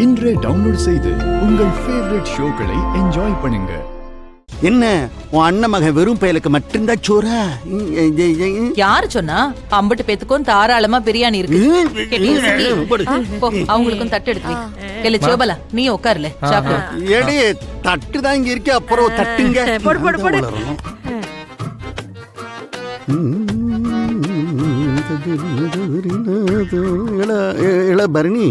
இன்றே டவுன்லோட் செய்து உங்கள் ஃபேவரட் ஷோக்களை என்ஜாய் பண்ணுங்க. என்ன உன் அண்ணன் மகன் வெறும் பயலுக்கு மட்டும்தான் சோறா? யாரு சொன்னா? அம்பட்டு பேத்துக்கும் தாராளமா பிரியாணி இருக்கு. அவங்களுக்கும் தட்டு எடுத்து இல்ல சோபலா, நீ உட்காருல சாப்பிடு. ஏடி தட்டு தான் இங்க இருக்கு, அப்புறம் தட்டுங்க. போடு போடு போடு. பரணி,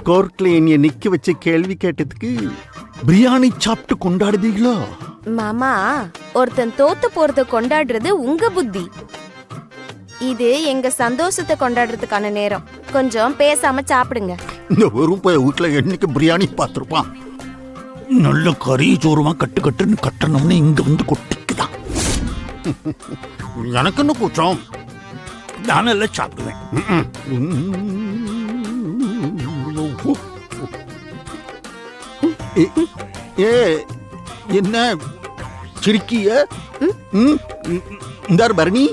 கோர்ட்ல என்னைய நிக்க வச்சு கேள்வி கேட்டதுக்கு பிரியாணி சாப்பிட்டு கொண்டாடுதீங்களோ? மாமா, ஒருத்தன் தோத்து போறத கொண்டாடுறது உங்க புத்தி. இது எங்க சந்தோஷத்தை கொண்டாடுறதுக்கான நேரம். கொஞ்சம் பேசாம சாப்பிடுங்க. இந்த வெறும் போய் வீட்டுல என்னைக்கு பிரியாணி பார்த்துருப்பான். நல்ல கறி சோறுமா கட்டு கட்டுன்னு கட்டணும்னு இங்க வந்து கொட்டிக்குதான். எனக்கு என்ன கூச்சம், நான் எல்லாம் சாப்பிடுவேன். ஏ என்ன சிரிக்கிய? இந்த பரணி,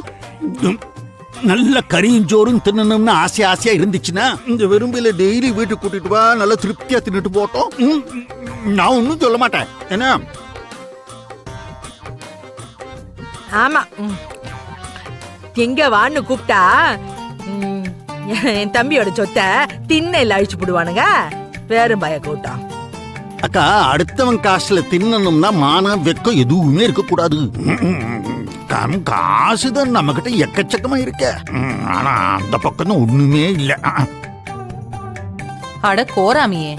நல்ல கறியும் சோறும் தின்னணும்னு ஆசையா இருந்துச்சுன்னா இந்த வெறும்பில டெய்லி வீட்டுக்கு கூட்டிட்டு வா, நல்லா திருப்தியா தின்னுட்டு போட்டோம். நான் ஒன்னும் சொல்ல மாட்டேன். என்ன? ஆமா, எங்க வான்னு கூப்பிட்டா என் தம்பியோட சொத்தை திண்ணையில அழிச்சு போடுவானுங்க. வேறும் பய கூட்டம். அக்கா, அடுத்தவன் காசுல தின்னணும்னா மானம் வெக்கம் எதுவுமே இருக்க கூடாது. காசுதான் நம்ம கிட்ட எக்கச்சக்கமா இருக்க. ஆனா அந்த பக்கம் ஒண்ணுமே இல்ல. அட கோராமியே,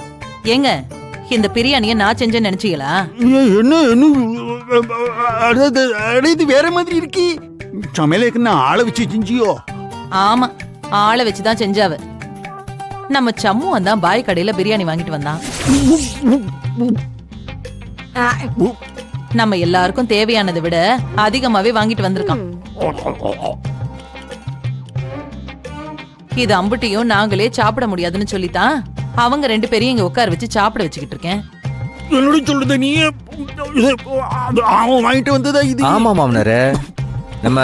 ஏங்க இந்த பிரியாணிய நான் செஞ்சேன்னு நினைச்சீங்களா? என்ன இது வேற மாதிரி இருக்கு. சமையலுக்கு நான் ஆளை வச்சு செஞ்சியோ? ஆமா, ஆளை வச்சுதான் செஞ்சாவ. நம்ம சம்மு வந்தான், பாய் கடையில பிரியாணி வாங்கிட்டு வந்தான். நம்ம எல்லாருக்கும் தேவையானதை விட அதிகமாவே வாங்கிட்டு வந்திருக்கான். இது அம்புட்டியும் நாங்களே சாப்பிட முடியாதுன்னு சொல்லித்தான் அவங்க ரெண்டு பேரையும் இங்க உட்கார வச்சு சாப்பிட வச்சுக்கிட்டு இருக்கேன். என்னோட சொல்லுத நீ வாங்கிட்டு வந்ததா இது? ஆமா மாமனாரே, நம்ம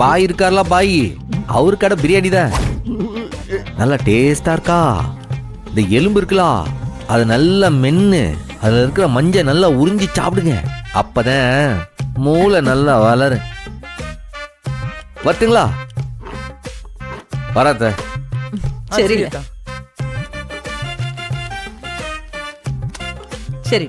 பாய் இருக்கார்ல, பாய் அவரு கடை பிரியாணி தான் நல்லா டேஸ்டா இருக்கா. இந்த எலும்பு இருக்கலாம், அது நல்லா மென்னு அதுல இருக்கிற மஞ்சள் நல்லா உறிஞ்சி சாப்பிடுங்க. அப்பதான் மூளை நல்லா வளரு. வரட்டுங்களா? வராத. சரி சரி.